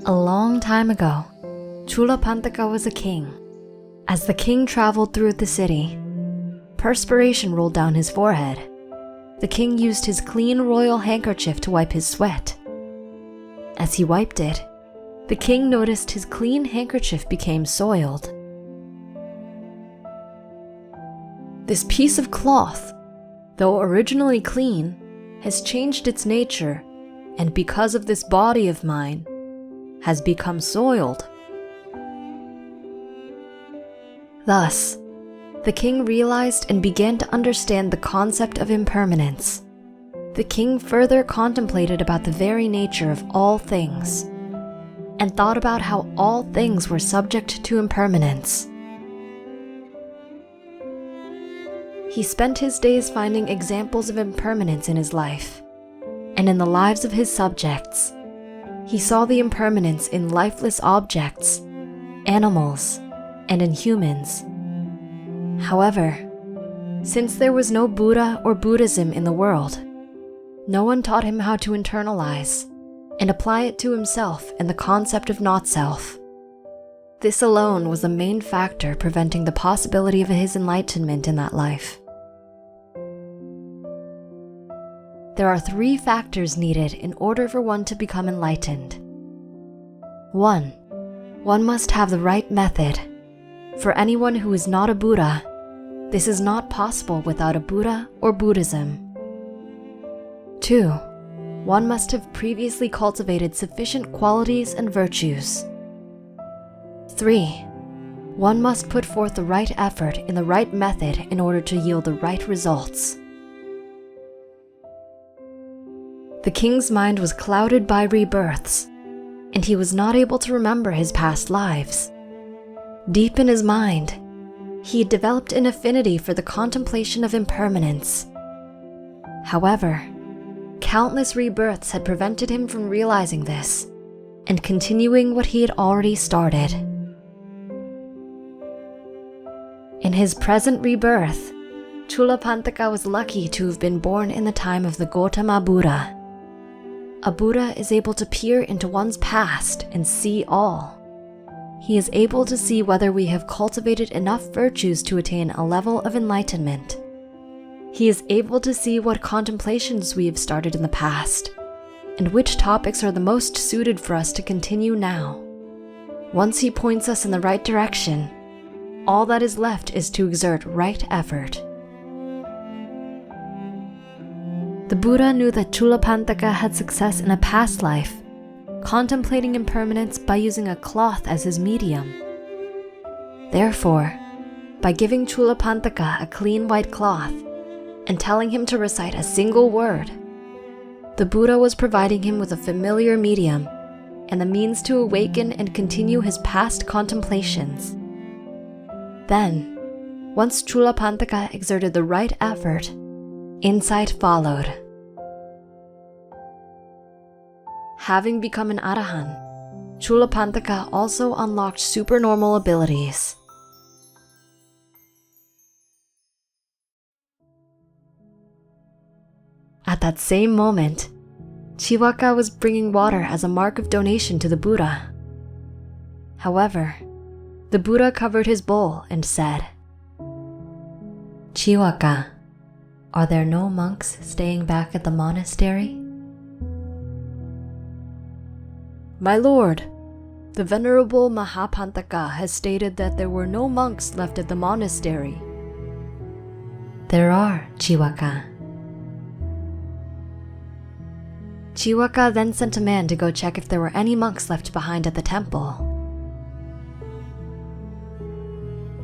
A long time ago, Chulapantaka was a king. As the king traveled through the city, perspiration rolled down his forehead. The king used his clean royal handkerchief to wipe his sweat. As he wiped it, the king noticed his clean handkerchief became soiled. This piece of cloth, though originally clean, has changed its nature, and because of this body of mine, has become soiled. Thus, the king realized and began to understand the concept of impermanence. The king further contemplated about the very nature of all things, and thought about how all things were subject to impermanence. He spent his days finding examples of impermanence in his life, and in the lives of his subjects. He saw the impermanence in lifeless objects, animals, and in humans. However, since there was no Buddha or Buddhism in the world, no one taught him how to internalize and apply it to himself and the concept of not-self. This alone was the main factor preventing the possibility of his enlightenment in that life. There are 3 factors needed in order for one to become enlightened. 1. One must have the right method. For anyone who is not a Buddha, this is not possible without a Buddha or Buddhism. 2. One must have previously cultivated sufficient qualities and virtues. 3. One must put forth the right effort in the right method in order to yield the right results. The king's mind was clouded by rebirths, and he was not able to remember his past lives. Deep in his mind, he had developed an affinity for the contemplation of impermanence. However, countless rebirths had prevented him from realizing this and continuing what he had already started. In his present rebirth, Chulapantaka was lucky to have been born in the time of the Gautama Buddha. A Buddha is able to peer into one's past and see all. He is able to see whether we have cultivated enough virtues to attain a level of enlightenment. He is able to see what contemplations we have started in the past, and which topics are the most suited for us to continue now. Once he points us in the right direction, all that is left is to exert right effort. The Buddha knew that Chulapantaka had success in a past life, contemplating impermanence by using a cloth as his medium. Therefore, by giving Chulapantaka a clean white cloth and telling him to recite a single word, the Buddha was providing him with a familiar medium and the means to awaken and continue his past contemplations. Then, once Chulapantaka exerted the right effort, insight followed. Having become an Arahant, Chulapantaka also unlocked supernormal abilities. At that same moment, Chiwaka was bringing water as a mark of donation to the Buddha. However, the Buddha covered his bowl and said, "Chiwaka, are there no monks staying back at the monastery?" "My lord, the Venerable Mahapantaka has stated that there were no monks left at the monastery." "There are, Chiwaka." Chiwaka then sent a man to go check if there were any monks left behind at the temple.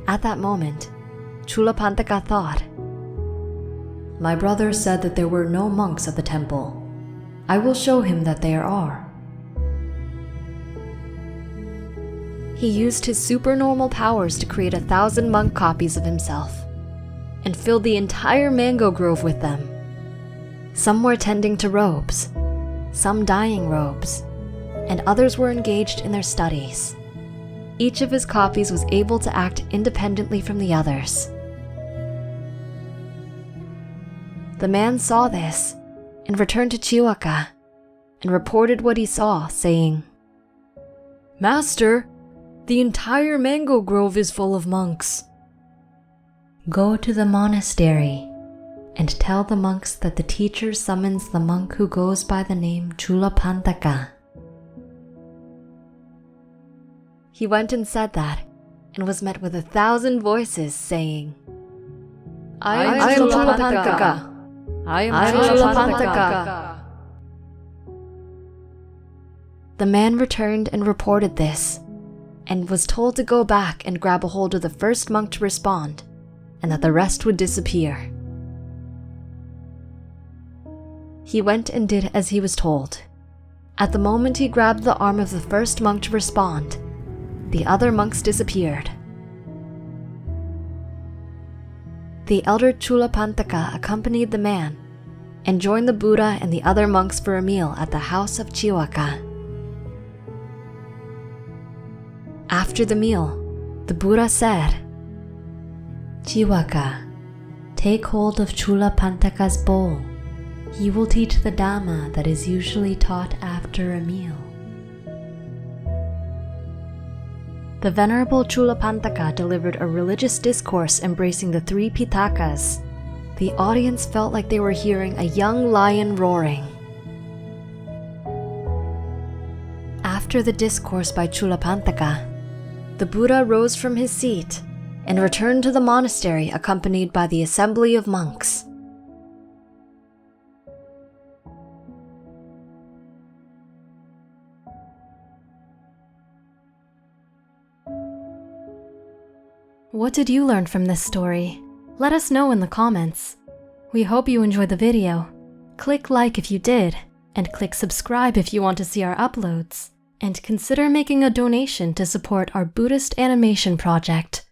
At that moment, Chulapantaka thought, "My brother said that there were no monks at the temple. I will show him that there are." He used his supernormal powers to create 1,000 monk copies of himself and filled the entire mango grove with them. Some were tending to robes, some dyeing robes, and others were engaged in their studies. Each of his copies was able to act independently from the others. The man saw this and returned to Chiwaka and reported what he saw, saying, "Master, the entire mango grove is full of monks." "Go to the monastery and tell the monks that the teacher summons the monk who goes by the name Chulapantaka." He went and said that, and was met with 1,000 voices saying, I am Chulapantaka. I am Chulapantaka. The man returned and reported this, and was told to go back and grab a hold of the first monk to respond, and that the rest would disappear. He went and did as he was told. At the moment he grabbed the arm of the first monk to respond, the other monks disappeared. The elder Chulapantaka accompanied the man and joined the Buddha and the other monks for a meal at the house of Chiwaka. After the meal, the Buddha said, "Chiwaka, take hold of Chulapantaka's bowl. He will teach the Dhamma that is usually taught after a meal." The Venerable Chulapantaka delivered a religious discourse embracing the 3 Pitakas. The audience felt like they were hearing a young lion roaring. After the discourse by Chulapantaka, the Buddha rose from his seat and returned to the monastery accompanied by the assembly of monks. What did you learn from this story? Let us know in the comments. We hope you enjoyed the video. Click like if you did, and click subscribe if you want to see our uploads. And consider making a donation to support our Buddhist animation project.